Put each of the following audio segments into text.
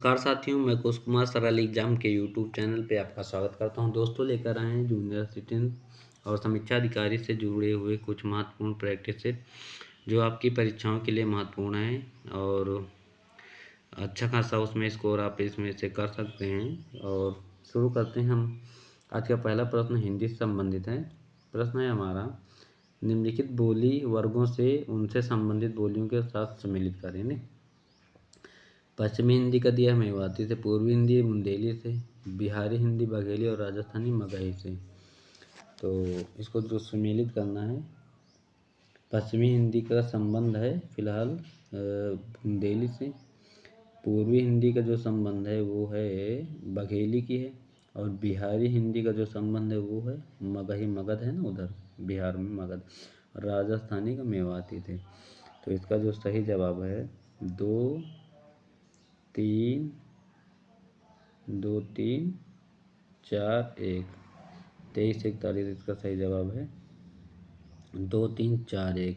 Car साथियों, मैं कुश कुमार सरल एग्जाम के यूट्यूब चैनल पे आपका स्वागत करता हूं। दोस्तों, लेकर आए हैं जूनियर सिटीजन और समीक्षा अधिकारी से जुड़े हुए कुछ महत्वपूर्ण प्रैक्टिस सेट जो आपकी परीक्षाओं के लिए महत्वपूर्ण हैं और अच्छा खासा उसमें स्कोर आप इसमें से कर सकते हैं। और शुरू करते हैं हम। आज का पहला प्रश्न हिंदी से संबंधित है। प्रश्न है हमारा, निम्नलिखित बोली वर्गों से उनसे संबंधित बोलियों के साथ सम्मिलित करें। पश्चिमी हिंदी का दिया मेवाती से, पूर्वी हिंदी बुंदेली से, बिहारी हिंदी बघेली और राजस्थानी मगही से। तो इसको जो सम्मिलित करना है, पश्चिमी हिंदी का संबंध है फिलहाल बुंदेली से, पूर्वी हिंदी का जो संबंध है वो है बघेली की है, और बिहारी हिंदी का जो संबंध है वो है मगही, मगध है ना उधर बिहार में मगध, और राजस्थानी का मेवाती थे। तो इसका जो सही जवाब है 2 3 2 3 4 1 23 41 इसका सही जवाब है 2 3 4 1।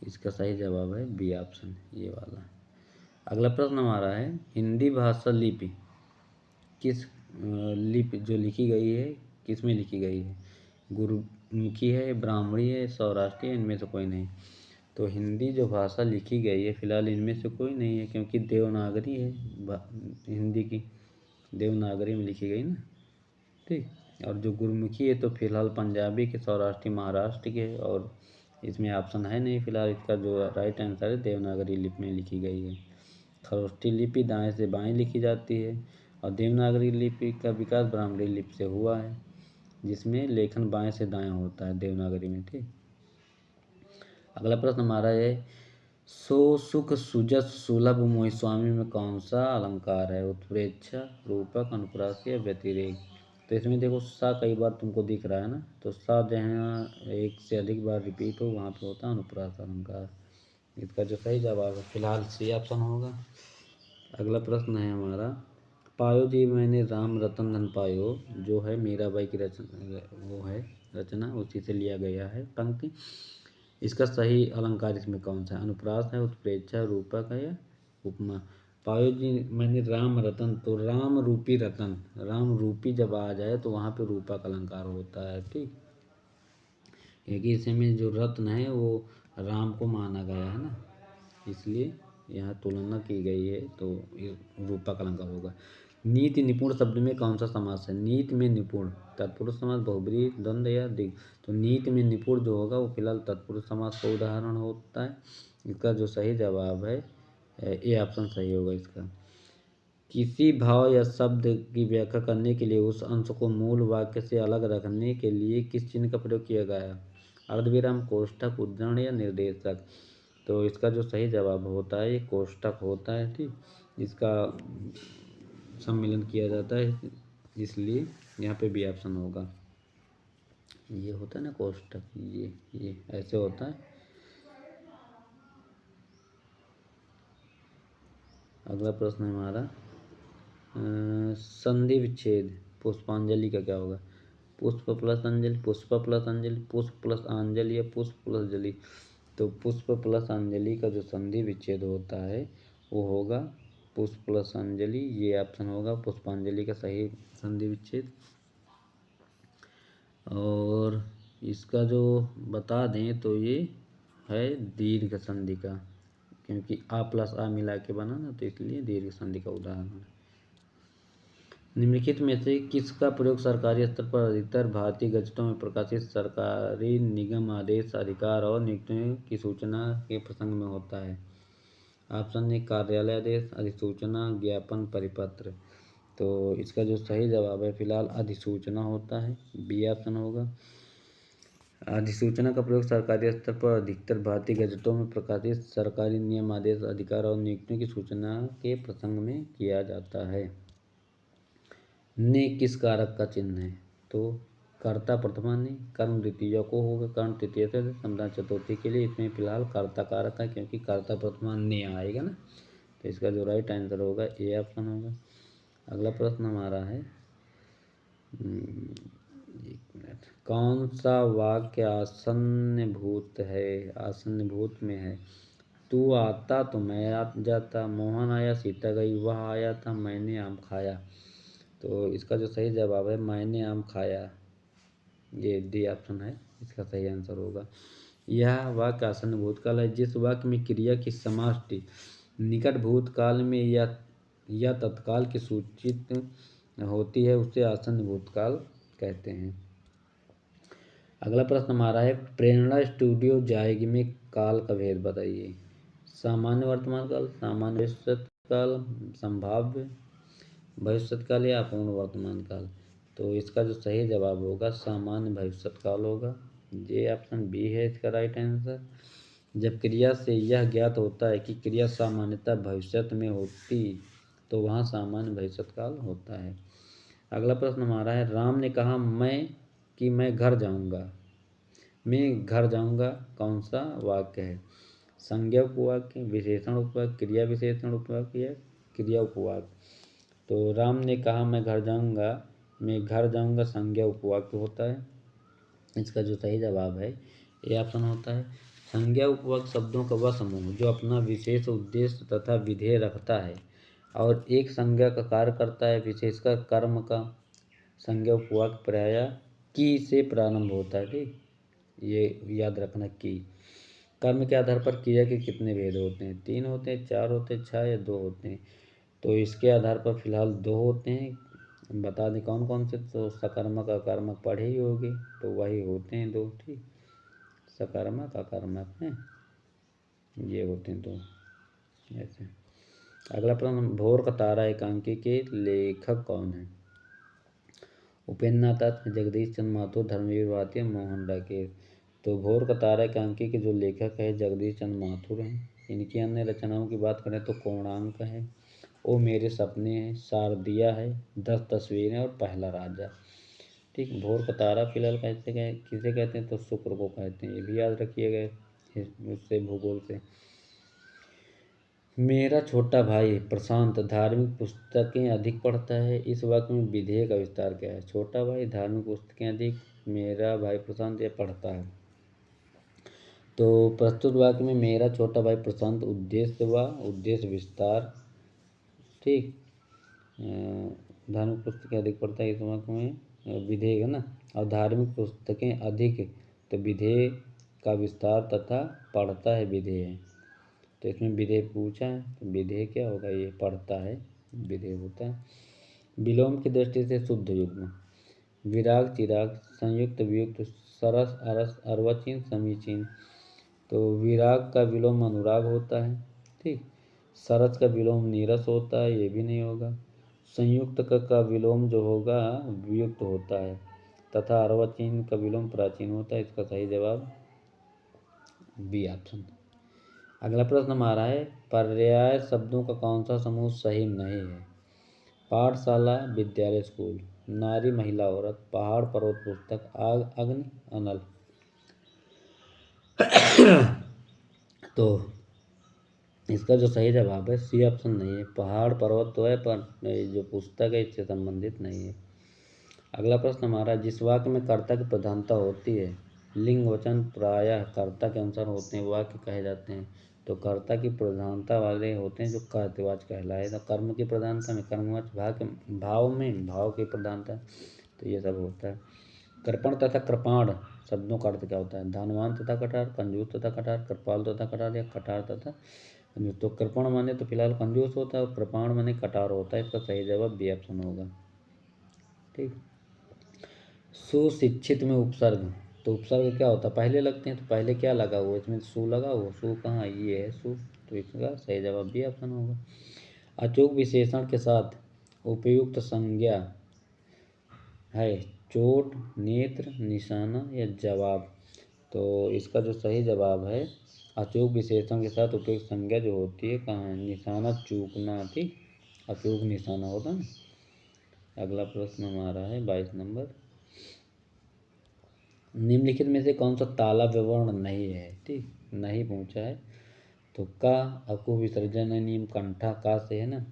इसका सही जवाब है बी ऑप्शन, ये वाला। अगला प्रश्न हमारा है, हिंदी भाषा लिपि किस लिपि जो लिखी गई है किस में लिखी गई है? गुरुमुखी है, ब्राह्मणी है, सौराष्ट्री है, इनमें से कोई नहीं। तो हिंदी जो भाषा लिखी गई है फिलहाल इनमें से कोई नहीं है, क्योंकि देवनागरी है हिंदी की, देवनागरी में लिखी गई ना, ठीक। और जो गुरुमुखी है तो फिलहाल पंजाबी के, सौराष्ट्री महाराष्ट्र के, और इसमें ऑप्शन है नहीं फिलहाल। इसका जो राइट आंसर है देवनागरी लिपि में लिखी गई है। खरोष्ठी लिपि दाएं से बाएं लिखी जाती है, और देवनागरी लिपि का विकास ब्राह्मणी लिपि से हुआ है, जिसमें लेखन बाएं से दाएं होता है देवनागरी में, ठीक। अगला प्रश्न हमारा है, सो सुख सुजस सुलभ मोहि स्वामी में कौन सा अलंकार है? उत्प्रेक्षा, रूपक, अनुप्रास या व्यतिरेक। तो इसमें देखो सा कई बार तुमको दिख रहा है ना, तो सा जहाँ एक से अधिक बार रिपीट हो वहाँ पे होता है अनुप्रास अलंकार। इसका जो सही जवाब है फिलहाल सी ऑप्शन होगा। अगला प्रश्न है हमारा, पायो जी मैंने राम रतन धन पायो, जो है मीराबाई की रचना, वो है रचना, उसी से लिया गया है पंक्ति। इसका सही अलंकार इसमें कौन सा है? अनुप्रास है, उत्प्रेक्षा, रूपक है या उपमा? पायो जी मैंने राम रतन, तो राम रूपी रतन, राम रूपी जब आ जाए तो वहाँ पे रूपक अलंकार होता है, ठीक। क्योंकि इसमें जो रत्न है वो राम को माना गया है ना, इसलिए यहाँ तुलना की गई है, तो ये रूपक अलंकार होगा। नीति निपुण शब्द में कौन सा समास है? नीति में निपुण तत्पुरुष समास, बहुब्रीहि, द्वंद्व या दिग। तो नीति में निपुण जो होगा वो फिलहाल तत्पुरुष समास का उदाहरण होता है। इसका जो सही जवाब है ए ऑप्शन सही होगा इसका। किसी भाव या शब्द की व्याख्या करने के लिए उस अंश को मूल वाक्य से अलग रखने के लिए किस चिन्ह का प्रयोग किया गया? अर्धविराम, कोष्ठक, उद्धरण या निर्देशक। तो इसका जो सही जवाब होता है ये कोष्ठक होता है, ठीक। इसका सम्मिलन किया जाता है, इसलिए यहाँ पे बी ऑप्शन होगा। ये होता है ना कोष्ठक, ये ऐसे होता है। अगला प्रश्न है हमारा, संधि विच्छेद पुष्पांजलि का क्या होगा? पुष्प प्लस अंजलि, पुष्प प्लस अंजलि, पुष्प प्लस अंजलि या पुष्प प्लस जलि। तो पुष्प प्लस अंजलि का जो संधि विच्छेद होता है वो होगा पुष्प प्लस अंजलि, ये ऑप्शन होगा पुष्पांजलि का सही संधि विच्छेद। और इसका जो बता दें तो ये है दीर्घ संधि का, क्योंकि आ प्लस आ मिला के बना ना, तो इसलिए दीर्घ संधि का उदाहरण है। निम्नलिखित में से किसका प्रयोग सरकारी स्तर पर अधिकतर भारतीय गजटों में प्रकाशित सरकारी निगम, आदेश, अधिकार और नियुक्तियों की सूचना के प्रसंग में होता है? ऑप्शन ए कार्यालय आदेश, अधिसूचना, ज्ञापन, परिपत्र। तो इसका जो सही जवाब है फिलहाल अधिसूचना होता है, बी ऑप्शन होगा। अधिसूचना का प्रयोग सरकारी स्तर पर अधिकतर भारतीय गजटों में प्रकाशित सरकारी नियम, आदेश, अधिकार और नियुक्तियों की सूचना के प्रसंग में किया जाता है। ने किस कारक का चिन्ह है? तो कर्ता प्रथमा ने, कर्म द्वितीय को होगा, कर्ण तृतीय से, संज्ञा चतुर्थी के लिए इसमें फिलहाल कर्ता कारक है, क्योंकि कर्ता प्रथमा ने आएगा ना, तो इसका जो राइट आंसर होगा ए ऑप्शन होगा। अगला प्रश्न हमारा है, एक मिनट, कौन सा वाक्य आसन्नभूत है, आसन्नभूत में है? तू आता तो मैं आ जाता, मोहन आया सीता गई, वह आया था मैंने आम खाया। तो इसका जो सही जवाब है मैंने आम खाया, ये डी ऑप्शन है इसका सही आंसर होगा। यह वाक्य आसन्न भूतकाल है। जिस वाक्य में क्रिया की समाष्टि निकट भूतकाल में या तत्काल की सूचित होती है उसे आसन्न भूतकाल कहते हैं। अगला प्रश्न हमारा है प्रेरणा स्टूडियो जाएगी में काल का भेद बताइए। सामान्य वर्तमान काल, सामान्य भविष्य काल, संभाव्य भविष्य काल या अपूर्ण वर्तमान काल। तो इसका जो सही जवाब होगा सामान्य भविष्य काल होगा। ये ऑप्शन बी है इसका राइट आंसर। जब क्रिया से यह ज्ञात होता है कि क्रिया सामान्यतः भविष्य में होती तो वहाँ सामान्य भविष्य काल होता है। अगला प्रश्न हमारा है राम ने कहा मैं घर जाऊंगा। मैं घर जाऊंगा कौन सा वाक्य है? संज्ञा उपवाक्य, विशेषण उपवाक्य, क्रिया विशेषण उपवाक्य या क्रिया उपवाक्य। तो राम ने कहा मैं घर जाऊंगा संज्ञा उपवाक्य होता है। इसका जो सही जवाब है ये ऑप्शन होता है। संज्ञा उपवाक्य शब्दों का वह समूह जो अपना विशेष उद्देश्य तथा विधेय रखता है और एक संज्ञा का कार्य करता है, विशेषकर कर्म का। संज्ञा उपवाक्य प्रायः की से प्रारंभ होता है। ठीक, ये याद रखना की। कर्म के आधार पर क्रिया के कितने भेद होते हैं? 3 होते हैं, 4 होते हैं, 6 या 2 होते हैं। तो इसके आधार पर फिलहाल 2 होते हैं। बता दें कौन कौन से। तो सकर्मक अकर्मक पढ़े ही होगे तो वही होते हैं 2। ठीक, सकर्मक अकर्मक हैं, ये होते हैं 2 ऐसे। अगला प्रश्न भोर का तारा एकांकी के लेखक कौन है? उपेन्द्रनाथ दत्त, जगदीश चंद्र माथुर, धर्मवीर भारती, मोहन डाकेर। तो भोर का तारा एकांकी के जो लेखक है जगदीश चंद्र माथुर हैं। इनकी अन्य रचनाओं की बात करें तो कोणार्क है, ओ मेरे सपने हैं, शारदिया है, 10 तस्वीरें और पहला राजा। ठीक, भोर का तारा फिलहाल किसे कहते हैं? तो शुक्र को कहते हैं, ये भी याद रखिएगा उससे भूगोल से। मेरा छोटा भाई प्रशांत धार्मिक पुस्तकें अधिक पढ़ता है। इस वाक्य में विधेय का विस्तार क्या है? छोटा भाई धार्मिक पुस्तकें अधिक, मेरा भाई प्रशांत ये पढ़ता है। तो प्रस्तुत वाक्य में मेरा छोटा भाई प्रशांत उद्देश्य व उद्देश्य विस्तार। ठीक, धार्मिक पुस्तकें अधिक पढ़ता है इस वाक्य में विधेय है ना, और धार्मिक पुस्तकें अधिक तो विधेय का विस्तार तथा पढ़ता है विधेय है। तो इसमें विधेय पूछा है तो विधेय क्या होगा? ये पढ़ता है विधेय होता है। विलोम की दृष्टि से शुद्ध युग्म विराग चिराग, संयुक्त वियुक्त, सरस अरस, अर्वाचीन समीचीन। तो विराग का विलोम अनुराग होता है। ठीक, सरस का विलोम नीरस होता है, ये भी नहीं होगा। संयुक्त का विलोम जो होगा वियुक्त होता है तथा अर्वाचीन का विलोम प्राचीन होता है। इसका सही जवाब बी ऑप्शन। अगला प्रश्न हमारा है पर्याय शब्दों का कौन सा समूह सही नहीं है? पाठशाला विद्यालय स्कूल, नारी महिला औरत, पहाड़ पर्वत पुस्तक, आग अग्नि अनल। तो इसका जो सही जवाब है सी ऑप्शन नहीं है। पहाड़ पर्वत तो है पर जो पुस्तक है इससे संबंधित नहीं है। अगला प्रश्न हमारा जिस वाक्य में कर्ता की प्रधानता होती है, लिंग वचन प्रायः कर्ता के अनुसार होते हैं वाक्य कहे जाते हैं। तो कर्ता की प्रधानता वाले होते हैं जो कर्तवाच्य कहलाए। तो कर्म की प्रधानता में कर्मवाच्य, भाव में भाव की प्रधानता, तो ये सब होता है। कृपण तथा कृपाण शब्दों का अर्थ क्या होता है? धनवान तथा कटार, कंजूस तथा कटार, कृपाल तथा कटार या कटार तथा कंजूस। तो कृपण माने तो फिलहाल कंजूस होता है और कृपाण माने कटार होता है। इसका सही जवाब बी ऑप्शन होगा। ठीक, सुशिक्षित में उपसर्ग, तो उपसर्ग क्या होता है? पहले लगते हैं तो पहले क्या लगा हुआ इसमें? सु लगा हुआ, सु कहाँ? ये है सु, तो इसका सही जवाब बी ऑप्शन होगा। अचूक विशेषण के साथ उपयुक्त संज्ञा है चोट, नेत्र, निशाना या जवाब। तो इसका जो सही जवाब है अचूक विशेषण के साथ उपयुक्त संज्ञा जो होती है कहाँ है? निशाना चूकना। ठीक, अचूक निशाना होता है ना। अगला प्रश्न हमारा है 22 नंबर, निम्नलिखित में से कौन सा ताला विवरण नहीं है? ठीक, नहीं पूछा है। तो का अकु विसर्जन नियम कंठा का से है ना,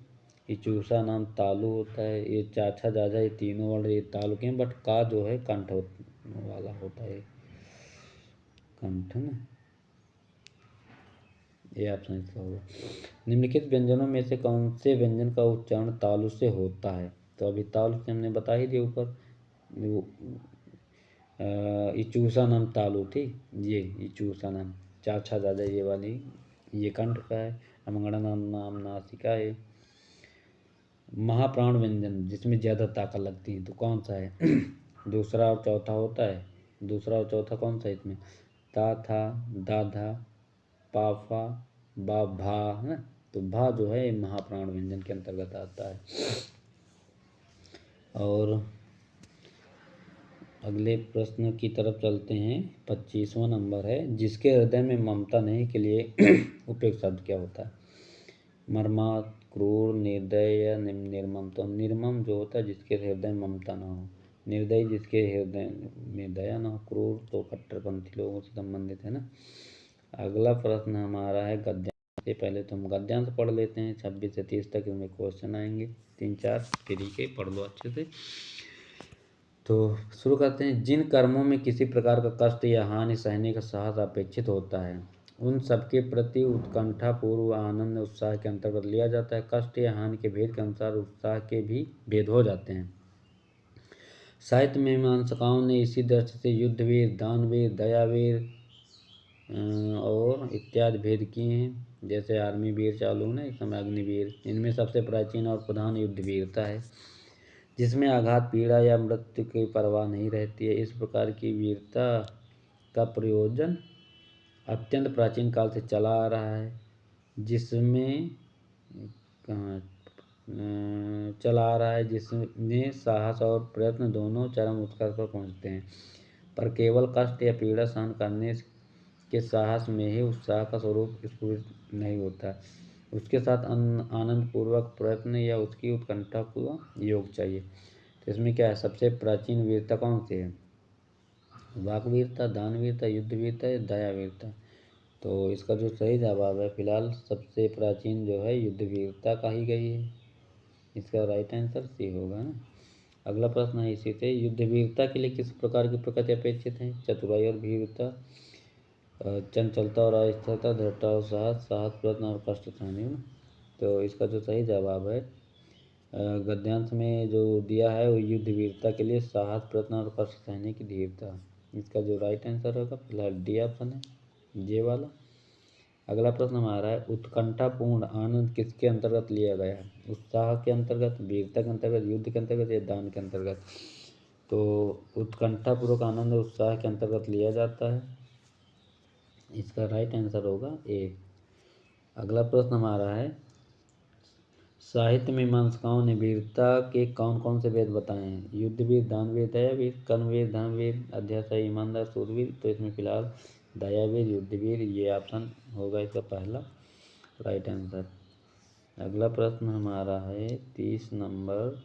ये चूसा नाम तालु होता है, ये चाचा जाजा ये तीनों वर्ण ये तालु के हैं, बट का जो है कंठ वाला होता है, कंठ ना। ये ऑप्शन इसका होगा। निम्नलिखित व्यंजनों में से कौन से व्यंजन का उच्चारण तालु से होता है? तो अभी तालु से हमने बता ही दिया ऊपर, वो इचूसनम तालु थी, ये इचूसनम। चाचा दादा ये वाली, ये कंठ का है। अमंगड़नम नाम नासिका है। महाप्राण व्यंजन जिसमें ज़्यादा ताकत लगती है तो कौन सा है? दूसरा और चौथा होता है। दूसरा और चौथा कौन सा है इसमें? ता था, दाधा, पाफा, बा भा है ना। तो भा जो है महाप्राण व्यंजन के अंतर्गत आता है। और अगले प्रश्न की तरफ चलते हैं। 25वां नंबर है, जिसके हृदय में ममता नहीं के लिए उपयुक्त शब्द क्या होता है? मर्मात, क्रूर, निर्दय या निर्मम। तो निर्मम जो होता है जिसके हृदय में ममता ना हो, निर्दयी जिसके हृदय में दया ना हो, क्रूर तो कट्टरपंथी लोगों से संबंधित है ना। अगला प्रश्न हमारा है गद्यांश से। पहले तो हम गद्यांश पढ़ लेते हैं, 26 से 30 तक इनमें क्वेश्चन आएंगे, 3-4 फ्री के, पढ़ लो अच्छे से। तो शुरू करते हैं। जिन कर्मों में किसी प्रकार का कष्ट या हानि सहने का साहस अपेक्षित होता है उन सबके प्रति उत्कंठा पूर्व आनंद उत्साह के अंतर्गत लिया जाता है। कष्ट या हानि के भेद के अनुसार उत्साह के भी भेद हो जाते हैं। साहित्य में मीमांसकाओं ने इसी दृष्टि से युद्धवीर, दानवीर, दयावीर और इत्यादि भेद किए हैं। जैसे आर्मी वीर चालू है, इस समय अग्निवीर। इनमें सबसे प्राचीन और प्रधान युद्धवीरता है, जिसमें आघात, पीड़ा या मृत्यु की परवाह नहीं रहती है। इस प्रकार की वीरता का प्रयोजन अत्यंत प्राचीन काल से चला आ रहा है, जिसमें जिसमें साहस और प्रयत्न दोनों चरम उत्कर्ष पर पहुंचते हैं। पर केवल कष्ट या पीड़ा सहन करने के साहस में ही उत्साह का स्वरूप स्फुरित नहीं होता, उसके साथ आनंद पूर्वक प्रयत्न या उसकी उत्कंठा को योग चाहिए। तो इसमें क्या है, सबसे प्राचीन वीरता कौन सी है? वाकवीरता, दानवीरता, युद्धवीरता या दयावीरता। तो इसका जो सही जवाब है फिलहाल सबसे प्राचीन जो है युद्धवीरता कही गई है। इसका राइट आंसर सी होगा ना। अगला प्रश्न है इसी से, युद्धवीरता के लिए किस प्रकार की प्रकृति अपेक्षित है? चतुराई और भीरुता, चंचलता और अस्थिरता, दृढ़ता और साहस, साहस, प्रयत्न और कष्ट सहने। तो इसका जो सही जवाब है गद्यांश में जो दिया है वो युद्धवीरता के लिए साहस, प्रयत्न और कष्ट सहने की धीरता। इसका जो राइट आंसर होगा फिलहाल डी ऑप्शन है, ये वाला। अगला प्रश्न हमारा है, उत्कंठापूर्ण आनंद किसके अंतर्गत लिया गया है? उत्साह के अंतर्गत, वीरता के अंतर्गत, युद्ध के अंतर्गत या दान के अंतर्गत? तो उत्कंठापूर्वक आनंद उत्साह के अंतर्गत लिया जाता है। इसका राइट आंसर होगा ए। अगला प्रश्न हमारा है, साहित्य मीमांसकाओं ने वीरता के कौन कौन से भेद बताए हैं? युद्धवीर, दानवीर, दयावीर, कर्मवीर, धर्मवीर, अध्यासाई, ईमानदार, सूरवीर। तो इसमें फिलहाल दयावीर, युद्धवीर, ये ऑप्शन होगा इसका पहला राइट आंसर। अगला प्रश्न हमारा है 30 नंबर,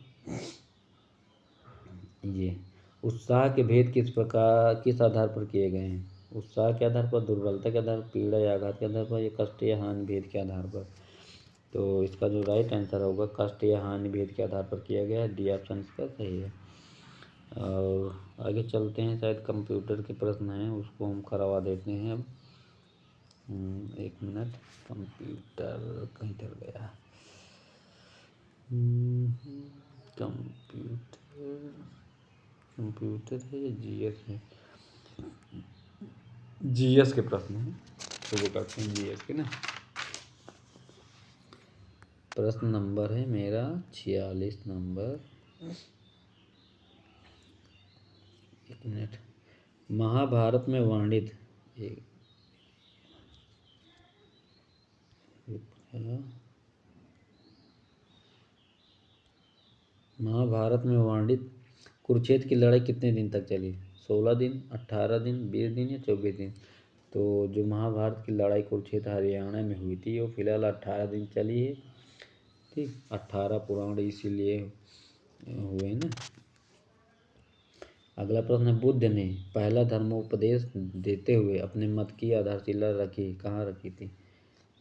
ये उत्साह के भेद किस आधार पर किए गए हैं? उत्साह के आधार पर, दुर्बलता के आधार पर, पीड़ा या आघात के आधार पर, या कष्ट या हानि भेद के आधार पर? तो इसका जो राइट आंसर होगा कष्ट या हानि भेद के आधार पर किया गया है, डी ऑप्शन इसका सही है। और आगे चलते हैं, शायद कंप्यूटर के प्रश्न हैं उसको हम करवा देते हैं अब। 1 मिनट, कंप्यूटर कहीं चल गया। कंप्यूटर है या जीएस है? जीएस के प्रश्न हैं तो वो करते हैं जीएस के ना। प्रश्न नंबर है मेरा 46 नंबर, 1 मिनट। महाभारत में वर्णित महाभारत में वर्णित कुरुक्षेत्र की लड़ाई कितने दिन तक चली? 16 दिन, 18 दिन, 20 दिन या 24 दिन? तो जो महाभारत की लड़ाई कुरुक्षेत्र हरियाणा में हुई थी वो फिलहाल 18 दिन चली है। ठीक, 18 पुराण इसीलिए हुए ना। अगला प्रश्न है, बुद्ध ने पहला धर्मोपदेश देते हुए अपने मत की आधारशिला कहाँ रखी थी?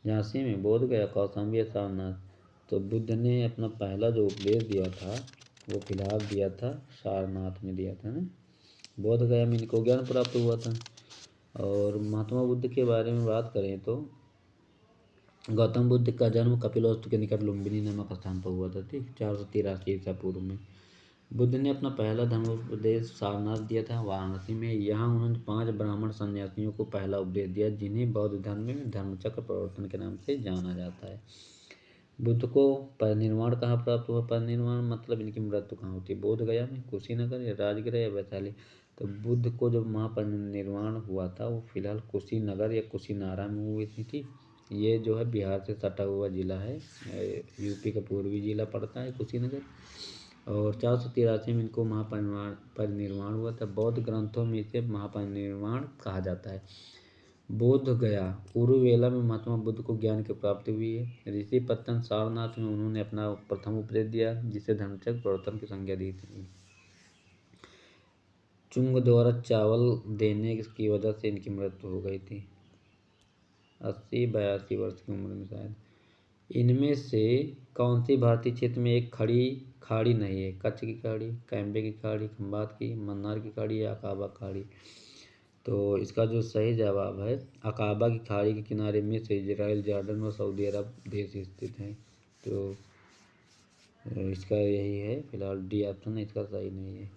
झांसी में, बोध गया, कौशाम्बी या सारनाथ? तो बुद्ध ने अपना पहला जो उपदेश दिया था वो फिलहाल दिया था सारनाथ में दिया था ना। बोध गया में इनको ज्ञान प्राप्त हुआ था। और महात्मा बुद्ध के बारे में बात करें तो गौतम बुद्ध का जन्म कपिलवस्तु के निकट लुम्बिनी नामक स्थान पर हुआ था। ठीक, 483 ईसा पूर्व में। बुद्ध ने अपना पहला धर्मोपदेश सारनाथ दिया था, वाराणसी में। यहाँ उन्होंने 5 ब्राह्मण सन्यासियों को पहला उपदेश दिया, जिन्हें बौद्ध धर्म में धर्मचक्र प्रवर्तन के नाम से जाना जाता है। बुद्ध को परिनिर्वाण कहाँ प्राप्त हुआ? परिनिर्वाण मतलब इनकी मृत्यु कहाँ होती है? बोध गया में, कुशीनगर या राजगृह या वैशाली? तो बुद्ध को जब महापरिनिर्वाण हुआ था वो फिलहाल कुशीनगर या कुशीनारा में हुई थी। ठीक, ये जो है बिहार से सटा हुआ जिला है, यूपी का पूर्वी जिला पड़ता है कुशीनगर। और 483 में इनको महापरिनिर्वाण हुआ था। बौद्ध ग्रंथों में इसे महापरिनिर्वाण कहा जाता है। बोध गया उरुवेला में महात्मा बुद्ध को ज्ञान की प्राप्ति हुई है। ऋषि पत्तन सारनाथ में उन्होंने अपना प्रथम उपदेश दिया, जिसे धर्मचक्र प्रवर्तन की संज्ञा दी थी। चुंग द्वारा चावल देने की वजह से इनकी मृत्यु हो गई थी, 82 वर्ष की उम्र में शायद। इनमें से कौन सी भारतीय क्षेत्र में एक खाड़ी नहीं है? कच्छ की खाड़ी, कैम्बे की खाड़ी, खंबात की, मन्नार की खाड़ी या अकाबा खाड़ी? तो इसका जो सही जवाब है, अकाबा की खाड़ी के किनारे मिस्र, इजराइल, जॉर्डन और सऊदी अरब देश स्थित हैं। तो इसका यही है, फिलहाल डी ऑप्शन इसका सही नहीं है,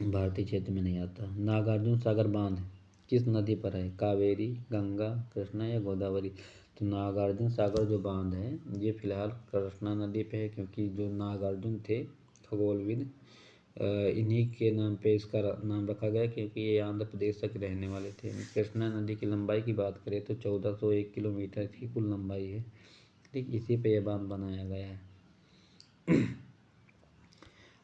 भारतीय क्षेत्र में नहीं आता। नागार्जुन सागर बांध किस नदी पर है? कावेरी, गंगा, कृष्णा या गोदावरी? तो नागार्जुन सागर जो बांध है ये फिलहाल कृष्णा नदी पे है, क्योंकि जो नागार्जुन थे खगोलविद, इन्हीं के नाम पे इसका नाम रखा गया, क्योंकि ये आंध्र प्रदेश तक रहने वाले थे। कृष्णा नदी की लंबाई की बात करें तो 1401 किलोमीटर इसकी कुल लंबाई है। ठीक, इसी पे यह बांध बनाया गया है।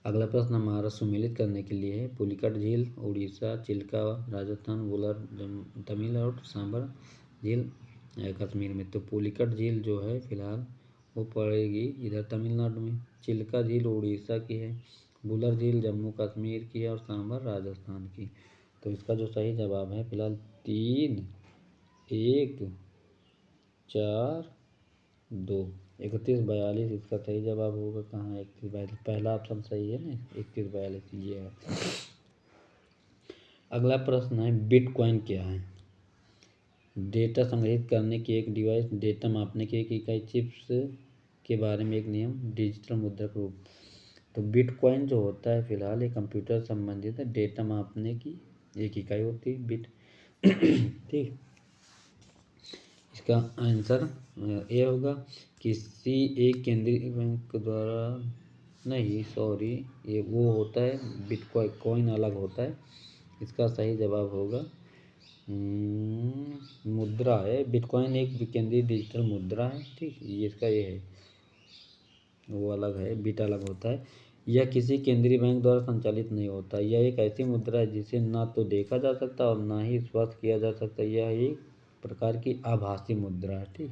अगला प्रश्न महाराष्ट्र सुमेलित करने के लिए है। पुलिकट झील उड़ीसा, चिल्का राजस्थान, वुलर तमिल और सांबर झील कश्मीर में। तो पुलिकट झील जो है फिलहाल वो पड़ेगी इधर तमिलनाडु में। चिल्का झील उड़ीसा की है, वुलर झील जम्मू कश्मीर की है और सांबर राजस्थान की। तो इसका जो सही जवाब है फिलहाल 3, 1, 4, 2, 31, 42 इसका सही जवाब होगा। कहाँ 31, 42? पहला ऑप्शन सही है ना, 31, 42 ये है। अगला प्रश्न है, बिटकॉइन क्या है? डेटा संग्रहित करने की एक डिवाइस, डेटा मापने की एक इकाई, चिप्स के बारे में एक नियम, डिजिटल मुद्रा का रूप। तो बिटकॉइन जो होता है फिलहाल ये कंप्यूटर संबंधित है, डेटा मापने की एक इकाई होती है बिट। ठीक, इसका आंसर ये होगा। किसी एक केंद्रीय बैंक द्वारा नहीं, सॉरी, ये वो होता है बिटकॉइन, कॉइन अलग होता है। इसका सही जवाब होगा मुद्रा है। बिटकॉइन एक केंद्रीय डिजिटल मुद्रा है। ठीक, ये इसका ये है, वो अलग है, बिट अलग होता है। यह किसी केंद्रीय बैंक द्वारा संचालित नहीं होता। यह एक ऐसी मुद्रा है जिसे ना तो देखा जा सकता और ना ही स्पर्श किया जा सकता। यह एक प्रकार की आभासी मुद्रा है। ठीक,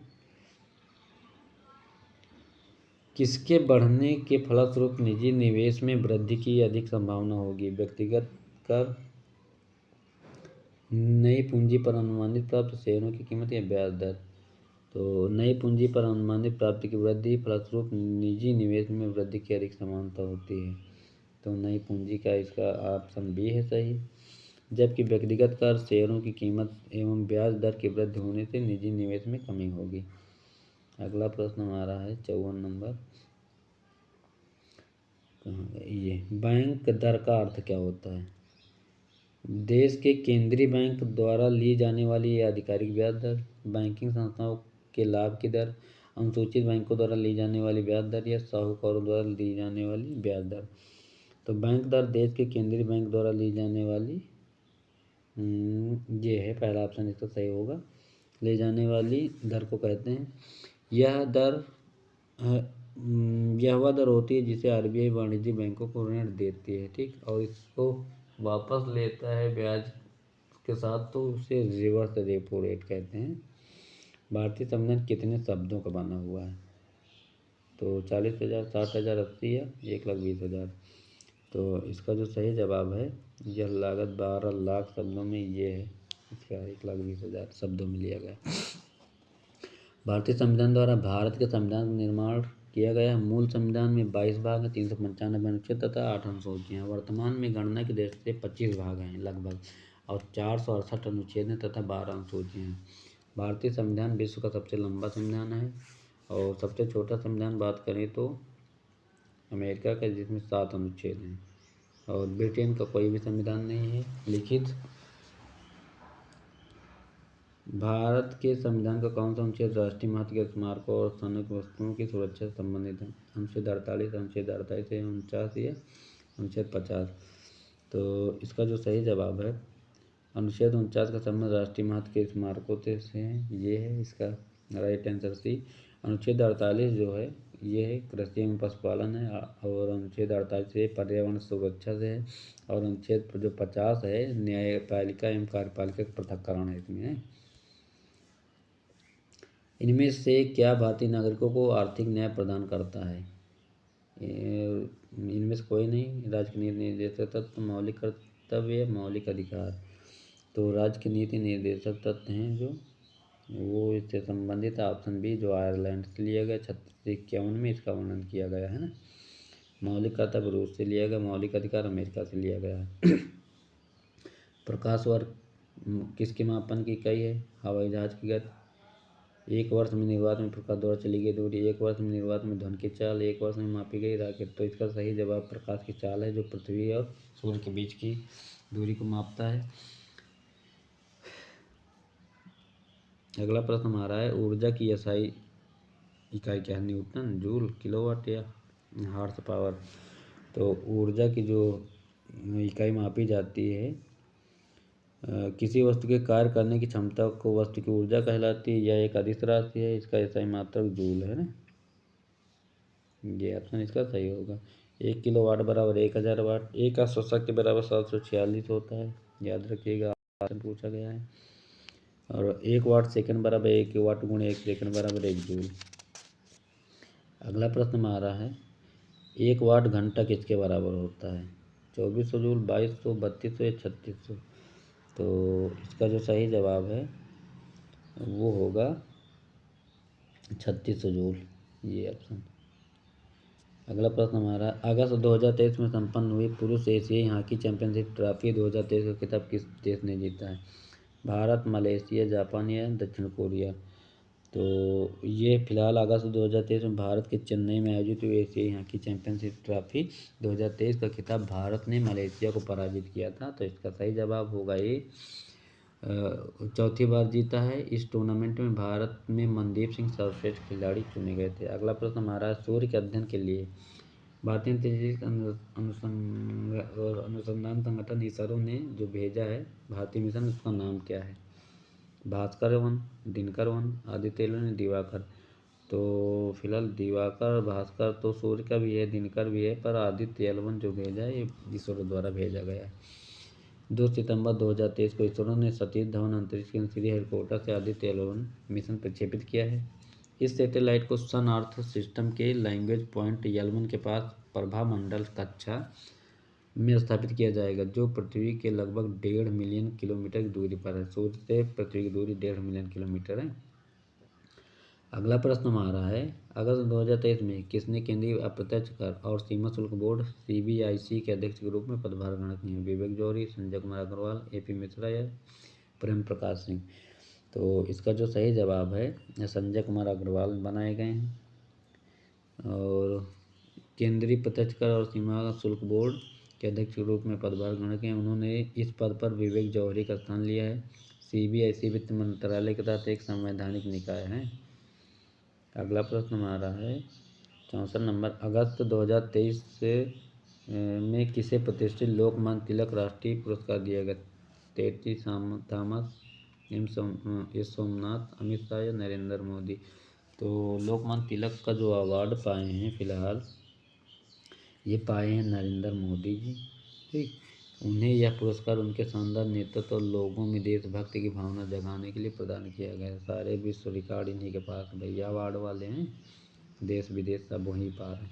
किसके बढ़ने के फलस्वरूप निजी निवेश में वृद्धि की अधिक संभावना होगी? व्यक्तिगत कर, नई पूंजी पर अनुमानित प्राप्त, शेयरों की कीमत या ब्याज दर? तो नई पूंजी पर अनुमानित प्राप्ति की वृद्धि फलस्वरूप निजी निवेश में वृद्धि की अधिक समानता होती है। तो नई पूंजी का इसका ऑप्शन बी है सही। जबकि व्यक्तिगत कर, शेयरों की कीमत एवं ब्याज दर की वृद्धि होने से निजी निवेश में कमी होगी। अगला प्रश्न हमारा है 54 नंबर, कहाँ ये, बैंक दर का अर्थ क्या होता है? देश के केंद्रीय बैंक द्वारा ली जाने वाली आधिकारिक ब्याज दर, बैंकिंग संस्थाओं के लाभ की दर, अनुसूचित बैंकों द्वारा ली जाने वाली ब्याज दर या साहूकारों द्वारा ली जाने वाली ब्याज दर? तो बैंक दर देश के केंद्रीय बैंक द्वारा ली जाने वाली, ये है पहला ऑप्शन इसका सही होगा, ले जाने वाली दर को कहते हैं। यह दर यह वह दर होती है जिसे आरबीआई वाणिज्यिक बैंकों को ऋण देती है। ठीक, और इसको वापस लेता है ब्याज के साथ, तो उसे रिवर्स रेपो रेट कहते हैं। भारतीय संविधान कितने शब्दों का बना हुआ है? तो 40,000, 60,000, 80 या 1,20,000? तो इसका जो सही जवाब है, यह लागत 12 लाख शब्दों में ये है, इसका 1,20,000 शब्दों में लिया गया। भारतीय संविधान द्वारा भारत के संविधान का निर्माण किया गया है। मूल संविधान में 22 भाग हैं, 395 अनुच्छेद तथा 8 अनुसूचियाँ। वर्तमान में गणना की दृष्टि से 25 भाग हैं लगभग, और 468 अनुच्छेद हैं तथा 12 अनुसूचियाँ हैं। भारतीय संविधान विश्व का सबसे लंबा संविधान है। और सबसे छोटा संविधान बात करें तो अमेरिका का, जिसमें 7 अनुच्छेद हैं। और ब्रिटेन का कोई भी संविधान नहीं है लिखित। भारत के संविधान का कौन सा अनुच्छेद राष्ट्रीय महत्व के स्मारकों और संरक्षित वस्तुओं की सुरक्षा से संबंधित है? अनुच्छेद 48, अनुच्छेद 48 है, 49 या अनुच्छेद 50। तो इसका जो सही जवाब है अनुच्छेद 49 का संबंध राष्ट्रीय महत्व के स्मारकों से है, ये है इसका राइट आंसर सी। अनुच्छेद 48 जो है ये है कृषि एवं पशुपालन है, और अनुच्छेद 48 से पर्यावरण सुरक्षा से है, और अनुच्छेद जो 50 है न्यायपालिका एवं कार्यपालिका का पृथक्करण है इसमें है। इनमें से क्या भारतीय नागरिकों को आर्थिक न्याय प्रदान करता है? इनमें से कोई नहीं। राज्य के नीति निर्देशक तत्व, मौलिक कर्तव्य, मौलिक अधिकार। तो राज्य के नीति निर्देशक तत्व हैं जो वो इससे संबंधित ऑप्शन बी जो आयरलैंड से लिया गया 3651 में इसका वर्णन किया गया है ना। मौलिक कर्तव्य रूस से लिया गया, मौलिक अधिकार अमेरिका से लिया गया है। प्रकाश वर्ष किसके मापन की इकाई है? हवाई जहाज की गति। 1 वर्ष में निर्वात में प्रकाश द्वारा चली गई दूरी, 1 वर्ष में निर्वात में ध्वनि की चाल, 1 वर्ष में मापी गई रॉकेट। तो इसका सही जवाब प्रकाश की चाल है, जो पृथ्वी और सूर्य के बीच की दूरी को मापता है। अगला प्रश्न हमारा है ऊर्जा की एसआई इकाई क्या है? न्यूटन, जूल, किलोवाट या हॉर्स पावर। तो ऊर्जा की जो इकाई मापी जाती है किसी वस्तु के कार्य करने की क्षमता को वस्तु की ऊर्जा कहलाती है, या एक अदिश राशि है। इसका एसआई मात्रक जूल है ना, ये ऑप्शन इसका सही होगा। 1 किलोवाट बराबर 1000 वाट। एक का शक्ति बराबर 746 होता है, याद रखिएगा, पूछा गया है। और 1 वाट सेकंड बराबर 1 वाट गुणे 1 सेकंड बराबर 1 जूल। अगला प्रश्न हमारा है 1 वाट घंटा किसके बराबर होता है? 2400 जूल, 2200, 3200 या 3600। तो इसका जो सही जवाब है वो होगा 3600 जूल, ये ऑप्शन। अगला प्रश्न हमारा अगस्त 2023 में संपन्न हुई पुरुष एशियाई हॉकी चैंपियनशिप ट्रॉफी 2023 का खिताब किस देश ने जीता है? भारत, मलेशिया, जापान या दक्षिण कोरिया। तो ये फिलहाल अगस्त 2023 में भारत के चेन्नई में आयोजित हुई एशियाई हॉकी चैंपियनशिप ट्रॉफी 2023 का खिताब भारत ने मलेशिया को पराजित किया था। तो इसका सही जवाब होगा ये। चौथी बार जीता है। इस टूर्नामेंट में भारत में मनदीप सिंह सर्वश्रेष्ठ खिलाड़ी चुने गए थे। अगला प्रश्न हमारा सूर्य के अध्ययन के लिए भारतीय अंतरिक्ष अनुसंधान संगठन इसरो ने जो भेजा है भारतीय मिशन, उसका नाम क्या है? भास्कर 1, दिनकर 1, आदित्य 11, दिवाकर। तो फिलहाल दिवाकर, भास्कर तो सूर्य का भी है, दिनकर भी है, पर आदित्य 11 जो भेजा है ये इसरो द्वारा भेजा गया है। 2 सितंबर 2023 को इसरो ने सतीश धवन अंतरिक्ष केंद्र श्री हरिकोटा से आदित्य 11 मिशन प्रक्षेपित किया है। इस सैटेलाइट को सन अर्थ सिस्टम के लैंग्वेज पॉइंट 11 के पास प्रभामंडल कक्षा में स्थापित किया जाएगा, जो पृथ्वी के लगभग 1.5 मिलियन किलोमीटर की दूरी पर है। सूर्य से पृथ्वी की दूरी 1.5 मिलियन किलोमीटर है। अगला प्रश्न हमारा है अगस्त 2023 में किसने केंद्रीय अप्रत्यक्ष कर और सीमा शुल्क बोर्ड सीबीआईसी के अध्यक्ष के रूप में पदभार ग्रहण किया? विवेक जौहरी, संजय कुमार अग्रवाल, एपी मिश्रा या प्रेम प्रकाश सिंह। तो इसका जो सही जवाब है संजय कुमार अग्रवाल बनाए गए हैं। और केंद्रीय प्रत्यक्ष कर और सीमा शुल्क बोर्ड के अध्यक्ष के रूप में पदभार ग्रहण किया। उन्होंने इस पद पर विवेक जौहरी का स्थान लिया है। सीबीआईसी वित्त मंत्रालय के तहत एक संवैधानिक निकाय है। अगला प्रश्न हमारा है 64 नंबर अगस्त 2023 में किसे प्रतिष्ठित लोकमान्य तिलक राष्ट्रीय पुरस्कार दिया गया? तेची थॉमस, एस सोमनाथ, अमित शाह या नरेंद्र मोदी। तो लोकमान्य तिलक का जो अवार्ड पाए हैं फिलहाल ये पाए हैं नरेंद्र मोदी जी। ठीक, उन्हें यह पुरस्कार उनके शानदार नेतृत्व और लोगों में देशभक्ति की भावना जगाने के लिए प्रदान किया गया है। सारे विश्व रिकॉर्ड इन्हीं के पास भैया अवार्ड वाले हैं, देश विदेश सब वहीं पार हैं।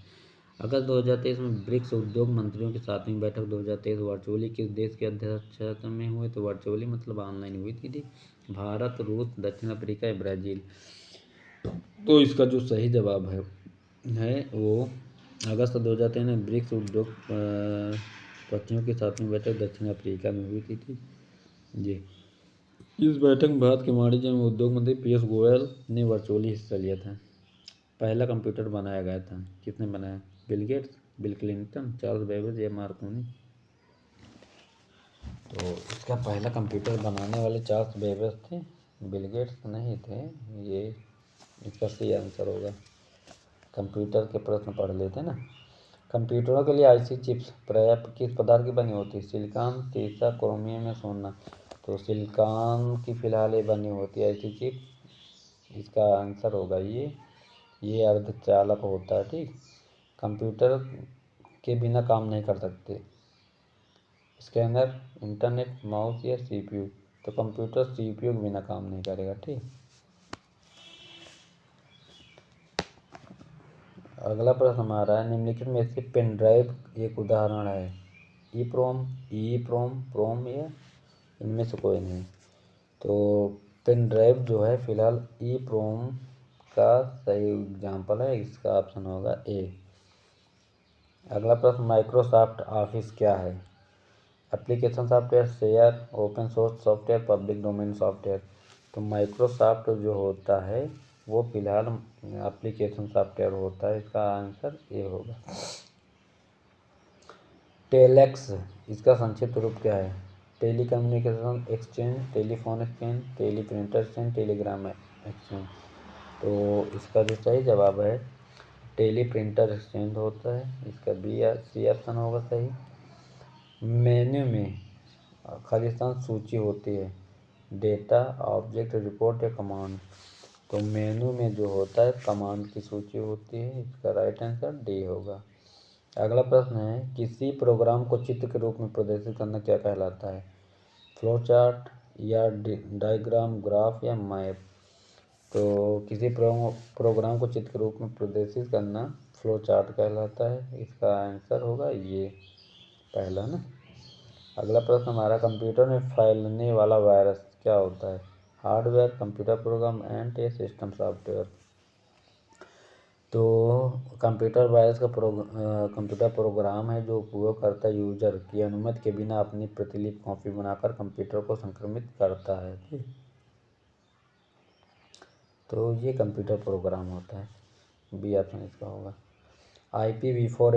अगस्त 2023 में ब्रिक्स उद्योग मंत्रियों की 7वीं बैठक 2023 वर्चुअली किस देश की अध्यक्षता में हुई? तो वर्चुअली मतलब ऑनलाइन हुई थी। भारत, रूस, दक्षिण अफ्रीका या ब्राज़ील। तो इसका जो सही जवाब है वो अगस्त 2023 में ब्रिक्स उद्योग पतियों की 7वीं बैठक दक्षिण अफ्रीका में हुई थी जी। इस बैठक में भारत के वाणिज्य एवं उद्योग मंत्री पीयूष गोयल ने वर्चुअली हिस्सा लिया था। पहला कंप्यूटर बनाया गया था, किसने बनाया? Bill Gates, bill Clinton, Charles Babbage या मार्कोनी? तो इसका पहला कंप्यूटर बनाने वाले चार्ल्स बेबेज थे, बिल गेट्स नहीं थे। ये इसका सही आंसर होगा। कंप्यूटर के प्रश्न पढ़ लेते ना। कंप्यूटरों के लिए आईसी चिप्स प्रायः किस पदार्थ की बनी होती है? सिलिकॉन, सीसा, क्रोमियम या सोना? तो सिलिकॉन की फिलहाल ये बनी होती है आईसी चिप। इसका आंसर होगा ये अर्धचालक होता है, ठीक। कंप्यूटर के बिना काम नहीं कर सकते। स्कैनर, इंटरनेट, माउस या सीपीयू? तो कंप्यूटर सीपीयू के बिना काम नहीं करेगा, ठीक। अगला प्रश्न हमारा है, निम्नलिखित में से पेन ड्राइव एक उदाहरण है? प्रोम या इनमें से कोई नहीं। तो पेन ड्राइव जो है फिलहाल प्रोम का सही एग्जाम्पल है, इसका ऑप्शन होगा ए। अगला प्रश्न, माइक्रोसॉफ्ट ऑफिस क्या है? Application software, share, open source software, public domain software? तो माइक्रोसॉफ्ट जो होता है वो फिलहाल एप्लीकेशन सॉफ्टवेयर होता है, इसका आंसर ए होगा। टेलेक्स, इसका संक्षिप्त रूप क्या है? Telecommunication exchange, telephone exchange, teleprinter exchange, telegram exchange? तो इसका जो सही जवाब है टेली प्रिंटर एक्सचेंज होता है, इसका बी या सी ऑप्शन होगा सही। मेन्यू में खालिस्तान सूची होती है, डेटा, ऑब्जेक्ट, रिपोर्ट या कमांड? तो मेन्यू में जो होता है कमांड की सूची होती है, इसका राइट आंसर डी होगा। अगला प्रश्न है, किसी प्रोग्राम को चित्र के रूप में प्रदर्शित करना क्या कहलाता है? फ्लो चार्ट या डायग्राम, ग्राफ या मैप? तो किसी प्रोग्राम को चित्र के रूप में प्रदर्शित करना फ्लो चार्ट कहलाता है, इसका आंसर होगा ये पहला ना। अगला प्रश्न हमारा, कंप्यूटर में फैलने वाला वायरस क्या होता है? हार्डवेयर, कंप्यूटर प्रोग्राम, एंड या सिस्टम सॉफ्टवेयर? तो कंप्यूटर वायरस का कंप्यूटर प्रोग्राम है जो उपयोगकर्ता यूजर की अनुमति के बिना अपनी प्रतिलिपि कॉपी बनाकर कंप्यूटर को संक्रमित करता है, ठीक। तो ये कंप्यूटर प्रोग्राम होता है, बी ऑप्शन इसका होगा। IPv4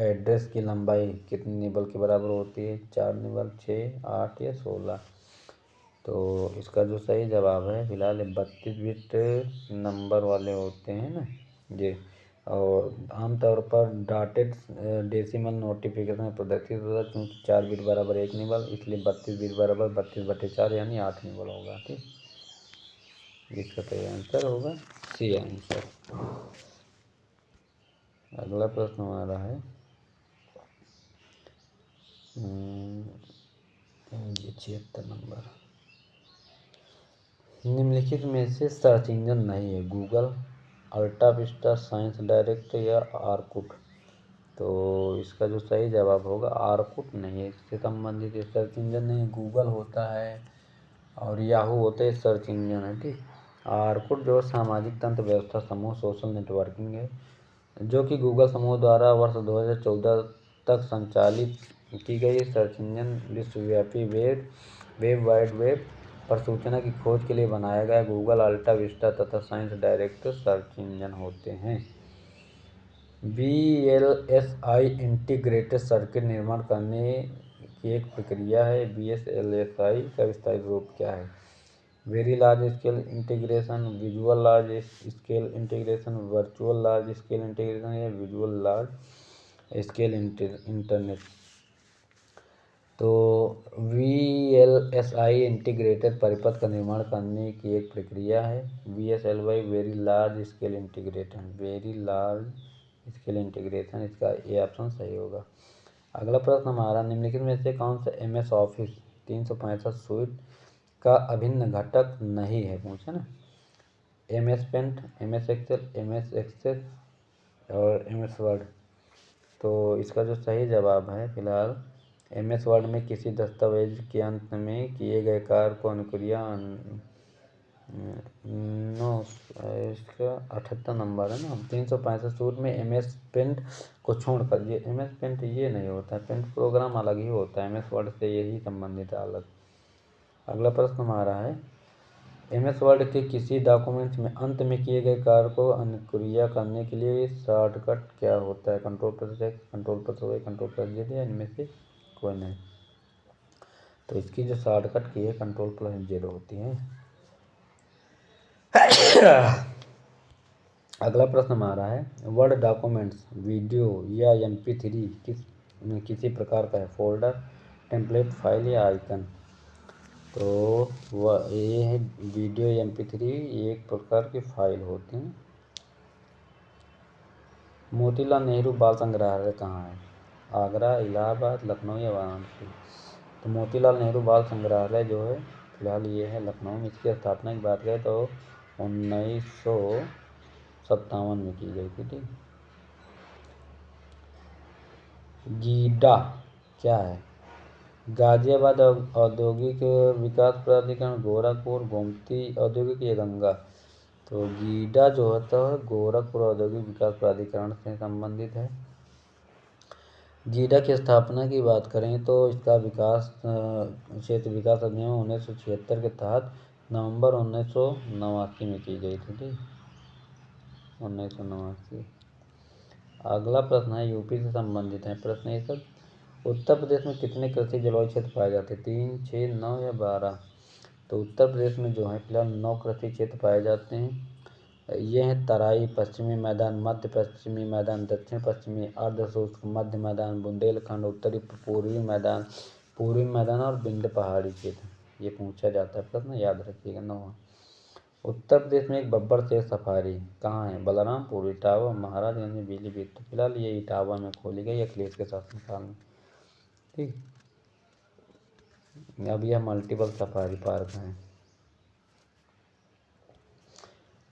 एड्रेस की लंबाई कितने निबल के बराबर होती है? 4 निबल, 6, 8 या 16? तो इसका जो सही जवाब है फिलहाल 32 बिट नंबर वाले होते हैं ना ये, और आमतौर पर डॉटेड डेसिमल नोटिफिकेशन प्रदर्शित होता है, क्योंकि 4 बिट बराबर 1 निबल, इसलिए 32 बिट बराबर 32/4 यानी 8 निबल होगा, ठीक। इसका सही आंसर होगा सी आंसर। अगला प्रश्न हमारा है, ये 76 नंबर, निम्नलिखित में से सर्च इंजन नहीं है? गूगल, अल्टा विस्टा, साइंस डायरेक्ट या आर्कुट? तो इसका जो सही जवाब होगा आर्कुट नहीं है, इससे संबंधित सर्च इंजन नहीं, गूगल होता है और याहू होते हैं सर्च इंजन है, ठीक। आर्कुट जो सामाजिक तंत्र व्यवस्था समूह सोशल नेटवर्किंग है, जो कि गूगल समूह द्वारा वर्ष 2014 तक संचालित की गई सर्च इंजन विश्वव्यापी वेब वाइड वेब पर सूचना की खोज के लिए बनाया गया। गूगल, अल्टा विस्टा तथा साइंस डायरेक्ट सर्च इंजन होते हैं। VLSI इंटीग्रेटेड सर्किट निर्माण करने की एक प्रक्रिया है। VLSI का विस्तारित रूप क्या है? Very large scale integration, visual large scale integration, virtual large scale integration या विजुअल लार्ज स्केल इंटरनेट? तो VLSI इंटीग्रेटेड परिपथ का निर्माण करने की एक प्रक्रिया है। VSLY very large scale integration, very large scale integration, इसका ए ऑप्शन सही होगा। अगला प्रश्न हमारा, निम्नलिखित में से कौन सा MS ऑफिस 365 सूट का अभिन्न घटक नहीं है? पूछा ना। MS paint, MS Excel, MS Access और MS वर्ड? तो इसका जो सही जवाब है फिलहाल MS वर्ड में किसी दस्तावेज के अंत में किए गए कार्य को अनुक्रिया इसका 78 नंबर है ना। 365 सूट में MS पेंट को छोड़कर ये MS पेंट ये नहीं होता है, पेंट प्रोग्राम अलग ही होता है, MS वर्ड से यही संबंधित है अलग। अगला प्रश्न हमारा है MS वर्ड के किसी डॉक्यूमेंट में अंत में किए गए कार्य को अनुक्रिया करने के लिए शॉर्टकट क्या होता है? Ctrl+X, Ctrl+Y, Ctrl+Z या इनमें से कोई नहीं। तो इसकी जो शॉर्टकट की है Ctrl+Z होती है। अगला प्रश्न हमारा है वर्ड डॉक्यूमेंट्स वीडियो या MP3 किसी प्रकार का है? फोल्डर, टेम्पलेट, फाइल या आइकन? तो वह ये है वीडियो MP3 एक प्रकार की फाइल होती है। मोतीलाल नेहरू बाल संग्रहालय कहाँ है? आगरा, इलाहाबाद, लखनऊ या वाराणसी? तो मोतीलाल नेहरू बाल संग्रहालय जो है फिलहाल ये है लखनऊ में। इसकी स्थापना की बात करें तो 1957 में की गई थी। ठीक। गीडा क्या है? गाजियाबाद औद्योगिक विकास प्राधिकरण, गोरखपुर, गोमती औद्योगिक या गंगा? तो गीडा जो होता है गोरखपुर औद्योगिक विकास प्राधिकरण से संबंधित है। गीडा की स्थापना की बात करें तो इसका विकास क्षेत्र विकास अधिनियम 1976 के तहत नवंबर 1989 में की गई थी। ठीक, 1989। अगला प्रश्न है यूपी से संबंधित है प्रश्न ये सब। उत्तर प्रदेश में कितने कृषि जलवायु क्षेत्र पाए जाते हैं? 3, 6, 9 या 12? तो उत्तर प्रदेश में जो है फिलहाल 9 कृषि क्षेत्र पाए जाते हैं। ये हैं तराई, पश्चिमी मैदान, मध्य पश्चिमी मैदान, दक्षिण पश्चिमी, अर्ध शुष्क, मध्य मैदान, बुंदेलखंड, उत्तरी पूर्वी मैदान और विंध्य पहाड़ी क्षेत्र। ये पूछा जाता है प्रश्न, याद रखिएगा। 9। उत्तर प्रदेश में एक बब्बर शेर सफारी कहाँ है? बलरामपुर, इटावा, महाराजगंज, पीलीभीत? तो फिलहाल ये इटावा में खोली गई अखिलेश के शासनकाल में। ठीक। अब यह मल्टीपल सफारी पार्क है।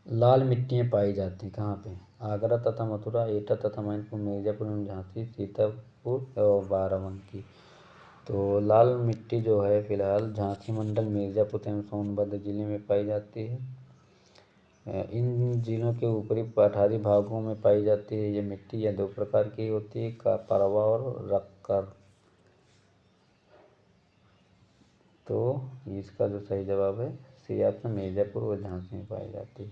लाल मिट्टियाँ पाई जाती हैं कहाँ पे? आगरा तथा मथुरा, एटा तथा मैनपुर, मिर्जापुर एवं झांसी, सीतापुर और बाराबंकी? तो लाल मिट्टी जो है फिलहाल झांसी मंडल, मिर्जापुर एवं सोनभद्र जिले में पाई जाती है। इन जिलों के ऊपरी पठारी भागों में पाई जाती है ये मिट्टी। यह 2 प्रकार की होती है, परवा और रक्कर। तो इसका जो सही जवाब है सी ऑप्शन, मिर्जापुर और झांसी में पाई जाती है।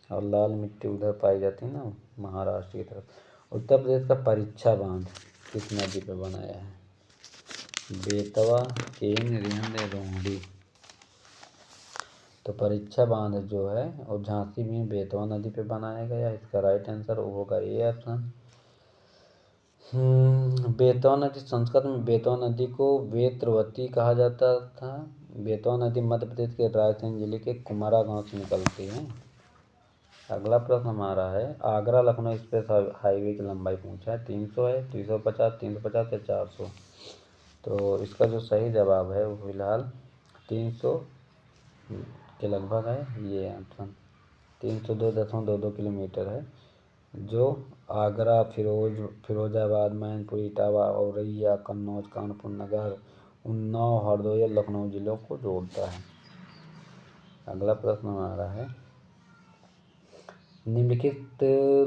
और लाल मिट्टी उधर पाई जाती है ना, महाराष्ट्र की तरफ। उत्तर प्रदेश का परीक्षा बांध किस नदी पर बनाया है? बेतवा, केन, रिहंद या रोहड़ी? तो परीक्षा बांध जो है और झांसी में बेतवा नदी पे बनाया गया। इसका राइट आंसर होगा ए ऑप्शन। बेतवा नदी, संस्कृत में बेतवा नदी को वेत्रवती कहा जाता था। बेतवा नदी मध्य प्रदेश के रायसेन जिले के कुमारा गांव से निकलती है। अगला प्रश्न हमारा है आगरा लखनऊ एक्सप्रेस हाईवे की लंबाई पूछा है। 300 है, 350, 350 या 400? तो इसका जो सही जवाब है वो फिलहाल 300 के लगभग है। ये ऑप्शन 302.22 किलोमीटर है, जो आगरा, फिरोजाबाद, मैनपुरी, इटावा, औरैया, कन्नौज, कानपुर नगर, उन्नाव, हरदोई और लखनऊ जिलों को जोड़ता है। अगला प्रश्न हमारा है निम्नलिखित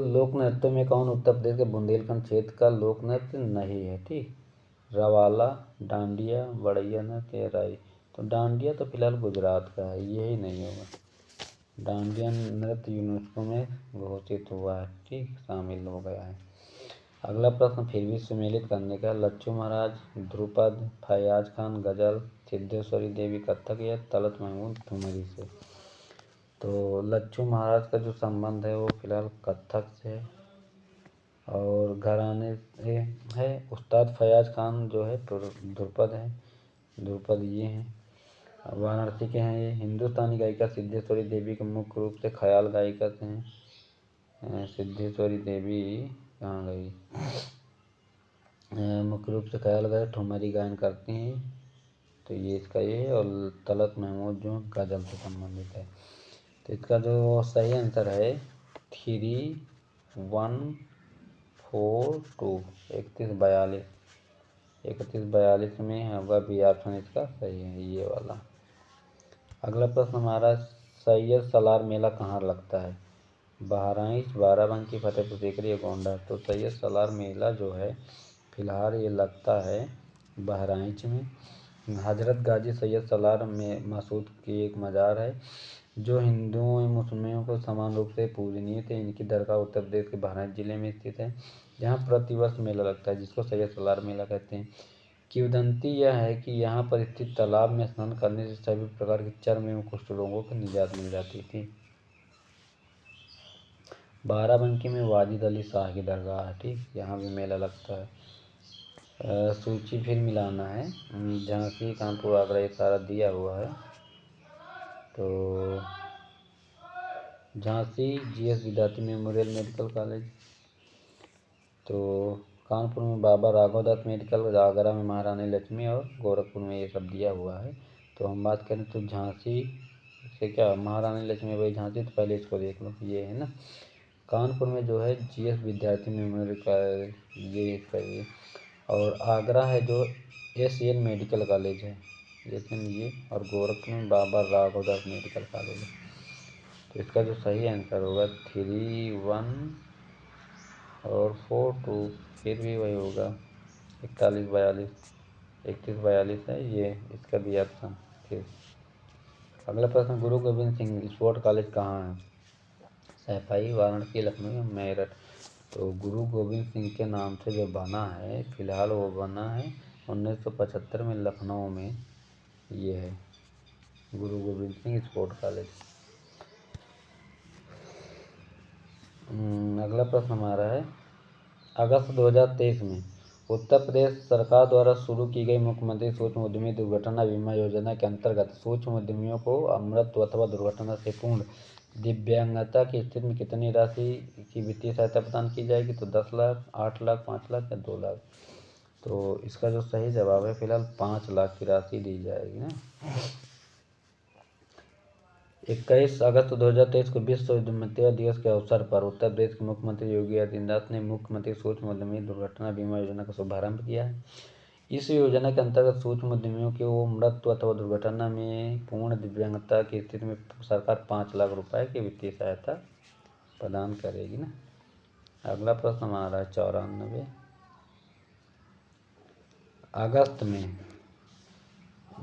लोक नृत्यों में कौन उत्तर प्रदेश के बुंदेलखंड क्षेत्र का लोक नृत्य नहीं है? ठीक, रवाला, डांडिया, बड़ैया नृत्य या राई? तो डांडिया तो फिलहाल गुजरात का है, यही नहीं होगा। डांडिया नृत्य यूनेस्को में घोषित हुआ है। ठीक, शामिल हो गया है। अगला प्रश्न फिर भी सम्मिलित करने का, लच्छू महाराज, ध्रुपद, फैयाज खान गजल, सिद्धेश्वरी देवी कथक या तलत महमूद ठुमरी से? तो लच्छू महाराज का जो संबंध है वो फिलहाल कथक से है और घराने से है। उस्ताद फैयाज खान जो है ध्रुपद है, ध्रुपद ये हैं, वाराणसी के हैं ये। हिंदुस्तानी गायिका सिद्धेश्वरी देवी के मुख्य रूप से ख्याल गायिका से हैं। सिद्धेश्वरी देवी कहाँ गई? मुख्य रूप से ख्याल गाय ठुमरी गायन करती हैं। तो ये इसका ये है। और तलत महमूद जो गजल से संबंधित है। तो इसका जो सही आंसर है 3, 1, 4, 2 31, 42 में होगा बी ऑप्शन इसका सही है, ये वाला। अगला प्रश्न हमारा सैयद सलार मेला कहाँ लगता है? बहराइच, बाराबंकी, फतेहपुर सीकरी या गोंडा? तो सैयद सलार मेला जो है फिलहाल ये लगता है बहराइच में। हजरत गाजी सैयद सलार में मसूद की एक मज़ार है जो हिंदुओं एवं मुस्लिमों को समान रूप से पूजनीय थे। इनकी दरगाह उत्तर प्रदेश के बहराइच जिले में स्थित है, जहाँ प्रतिवर्ष मेला लगता है, जिसको सैयद सलार मेला कहते हैं। किंवदंती यह है कि यहाँ पर स्थित तालाब में स्नान करने से सभी प्रकार के चर्म एवं कुष्ठ रोगों की निजात मिल जाती थी। बाराबंकी में वाजिद अली शाह की दरगाह है, ठीक, यहाँ भी मेला लगता है। सूची फिर मिलाना है। झांसी, कानपुर, आगरा ये सारा दिया हुआ है। तो झांसी GS विद्यार्थी मेमोरियल मेडिकल कॉलेज, तो कानपुर में बाबा राघव दत्त मेडिकल, आगरा में महारानी लक्ष्मी और गोरखपुर में ये सब दिया हुआ है। तो हम बात करें तो झांसी से क्या महारानी लक्ष्मी भाई झांसी, तो पहले इसको देख लो, ये है ना। कानपुर में जो है GS विद्यार्थी मेमोरियल का ये इसका ये, और आगरा है जो SN मेडिकल कॉलेज है, ये, और गोरखपुर में बाबा राघव दास मेडिकल कॉलेज है। तो इसका जो सही आंसर होगा 3, 1 और 4, 2, फिर भी वही होगा 41, 42, 31, 42 है ये इसका भी ऑप्शन। फिर अगला प्रश्न, गुरु गोविंद सिंह स्पोर्ट कॉलेज कहाँ है? सैफई, वाराणसी, लखनऊ, मेरठ। तो गुरु गोविंद सिंह के नाम से जो बना है फिलहाल वो बना है 1975 में लखनऊ में, ये है गुरु गोविंद सिंह स्पोर्ट कॉलेज। अगला प्रश्न हमारा है, अगस्त 2023 में उत्तर प्रदेश सरकार द्वारा शुरू की गई मुख्यमंत्री सूक्ष्म उद्यमी दुर्घटना बीमा योजना के अंतर्गत सूक्ष्म उद्यमियों को अमृत अथवा दुर्घटना से पूर्ण दिव्यांगता की स्थिति में कितनी राशि की वित्तीय सहायता प्रदान की जाएगी? तो 10 लाख, 8 लाख, 5 लाख या 2 लाख। तो इसका जो सही जवाब है फिलहाल 5 लाख की राशि दी जाएगी ना। 21 अगस्त 2023 को विश्व उद्यमिता दिवस के अवसर पर उत्तर प्रदेश के मुख्यमंत्री योगी आदित्यनाथ ने मुख्यमंत्री सूक्ष्म उद्यमी दुर्घटना बीमा योजना का शुभारंभ किया है। इस योजना के अंतर्गत सूक्ष्म उद्यमियों को मृत्यु अथवा दुर्घटना में पूर्ण दिव्यांगता की स्थिति में सरकार 5 लाख रुपए की वित्तीय सहायता प्रदान करेगी ना। अगला प्रश्न हमारा है 94, अगस्त में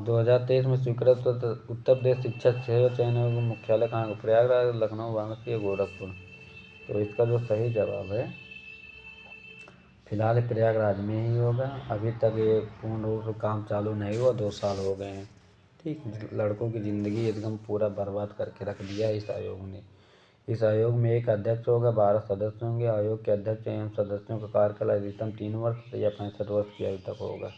2023 में स्वीकृत उत्तर प्रदेश शिक्षा सेवा चयन आयोग मुख्यालय कहाँ का? प्रयागराज, लखनऊ, वाराणसी या गोरखपुर। तो इसका जो सही जवाब है फिलहाल प्रयागराज में ही होगा। अभी तक ये पूर्ण रूप से काम चालू नहीं हुआ, 2 साल हो गए हैं, ठीक। लड़कों की ज़िंदगी एकदम पूरा बर्बाद करके रख दिया इस आयोग ने। इस आयोग में एक अध्यक्ष होगा, 12 सदस्य होंगे। आयोग के अध्यक्ष एवं सदस्यों का कार्यकाल अधिकतम 3 वर्ष या 65 वर्ष की आयु तक होगा।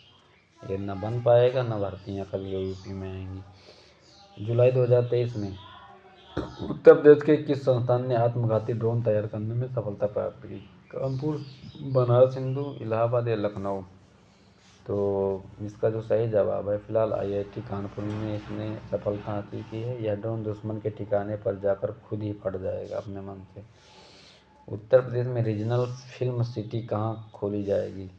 ये न बन पाएगा न भर्तियाँ कभी यूपी में आएंगी। जुलाई 2023 में उत्तर प्रदेश के किस संस्थान ने आत्मघाती ड्रोन तैयार करने में सफलता प्राप्त की? कानपुर, बनारस हिंदू, इलाहाबाद या लखनऊ। तो इसका जो सही जवाब है फिलहाल IIT कानपुर में इसने सफलता हासिल की है। यह ड्रोन दुश्मन के ठिकाने पर जाकर खुद ही फट जाएगा अपने मन से। उत्तर प्रदेश में रीजनल फिल्म सिटी कहाँ खोली जाएगी?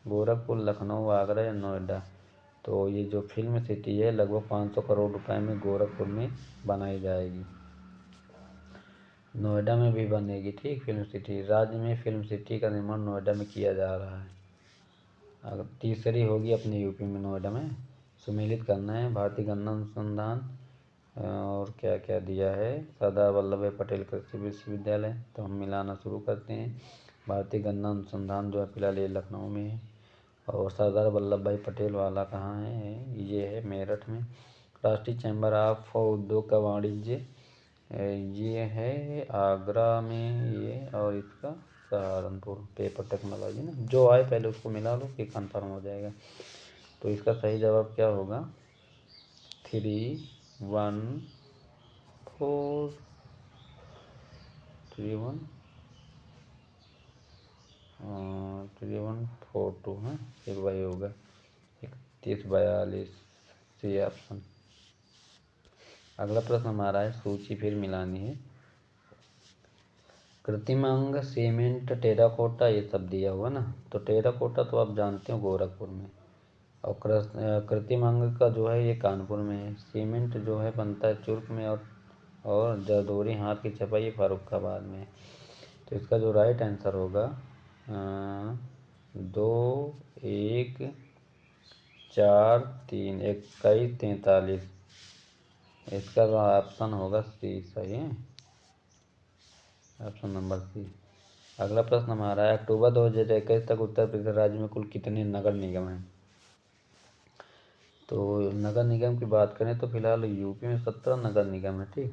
गोरखपुर, लखनऊ, आगरा या नोएडा। तो ये जो फिल्म सिटी है लगभग 500 करोड़ रुपए में गोरखपुर में बनाई जाएगी। नोएडा में भी बनेगी, ठीक, फिल्म सिटी। राज्य में फिल्म सिटी का निर्माण नोएडा में किया जा रहा है। अगर तीसरी होगी अपने यूपी में, नोएडा में सुमेलित करना है। भारतीय गन्ना अनुसंधान और क्या क्या दिया है, सरदार वल्लभ भाई पटेल कृषि विश्वविद्यालय। तो हम मिलाना शुरू करते हैं। भारतीय गन्ना अनुसंधान जो है फिलहाल ये लखनऊ में है, और सरदार वल्लभ भाई पटेल वाला कहाँ है? ये है मेरठ में। राष्ट्रीय चैम्बर ऑफ उद्योग का वाणिज्य ये है आगरा में ये, और इसका सहारनपुर। पेपर टेक्नोलॉजी ना, जो आए पहले उसको मिला लो कि कंफर्म हो जाएगा। तो इसका सही जवाब क्या होगा? 3, 1, 4, 3, 1, 3, 1, 4, 2 है, फिर वही होगा 31, 42 सी ऑप्शन। अगला प्रश्न हमारा है, सूची फिर मिलानी है। कृत्रिम अंग, सीमेंट, टेराकोटा ये सब दिया हुआ ना। तो टेराकोटा तो आप जानते हो गोरखपुर में, और कृत्रिम अंग का जो है ये कानपुर में है। सीमेंट जो है बनता है चुर्क में, और जरदोरी हाथ की छपाई फर्रुखाबाद में। तो इसका जो राइट आंसर होगा 2, 1, 4 3 21 43। इसका तो ऑप्शन होगा सी, सही है, ऑप्शन नंबर सी। अगला प्रश्न हमारा है, अक्टूबर 2021 तक उत्तर प्रदेश राज्य में कुल कितने नगर निगम हैं? तो नगर निगम की बात करें तो फिलहाल यूपी में 17 नगर निगम है, ठीक।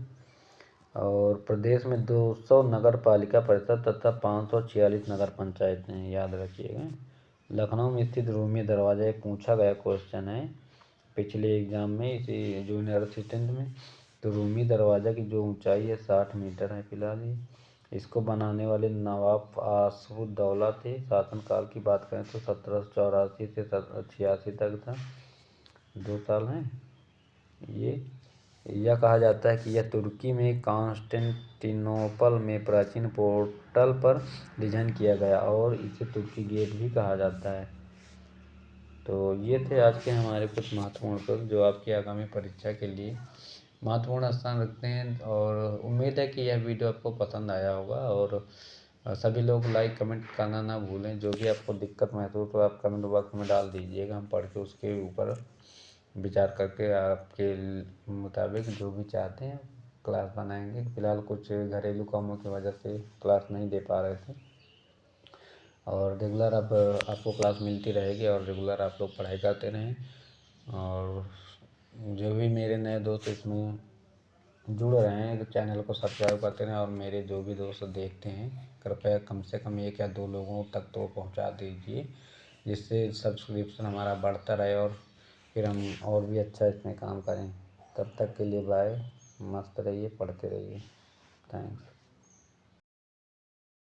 और प्रदेश में 200 नगर पालिका परिषद तथा 546 नगर पंचायतें हैं, याद रखिएगा। लखनऊ में स्थित रूमी दरवाजा एक पूछा गया क्वेश्चन है पिछले एग्जाम में, इसी जूनियर असिस्टेंट में। तो रूमी दरवाज़ा की जो ऊंचाई है 60 मीटर है फिलहाल ये। इसको बनाने वाले नवाब आसफुद्दौला थे। शासनकाल की बात करें तो 1784 से 86 तक था, 2 साल हैं ये। यह कहा जाता है कि यह तुर्की में कॉन्स्टेंटिनोपल में प्राचीन पोर्टल पर डिजाइन किया गया और इसे तुर्की गेट भी कहा जाता है। तो ये थे आज के हमारे कुछ महत्वपूर्ण प्रश्न जो आपकी आगामी परीक्षा के लिए महत्वपूर्ण स्थान रखते हैं। और उम्मीद है कि यह वीडियो आपको पसंद आया होगा। और सभी लोग लाइक कमेंट करना ना भूलें। जो भी आपको दिक्कत महसूस हो आप कमेंट बॉक्स में डाल दीजिएगा, हम पढ़ के उसके ऊपर विचार करके आपके मुताबिक जो भी चाहते हैं क्लास बनाएंगे। फिलहाल कुछ घरेलू कामों की वजह से क्लास नहीं दे पा रहे थे। और रेगुलर अब आपको क्लास मिलती रहेगी और रेगुलर आप लोग पढ़ाई करते रहें। और जो भी मेरे नए दोस्त इसमें जुड़ रहे हैं तो चैनल को सब्सक्राइब करते रहें। और मेरे जो भी दोस्त देखते हैं कृपया कम से कम 1 या 2 लोगों तक तो पहुंचा दीजिए, जिससे सब्सक्रिप्शन हमारा बढ़ता रहे और फिर हम और भी अच्छा इसमें काम करें। तब तक के लिए बाय, मस्त रहिए, पढ़ते रहिए। थैंक्स।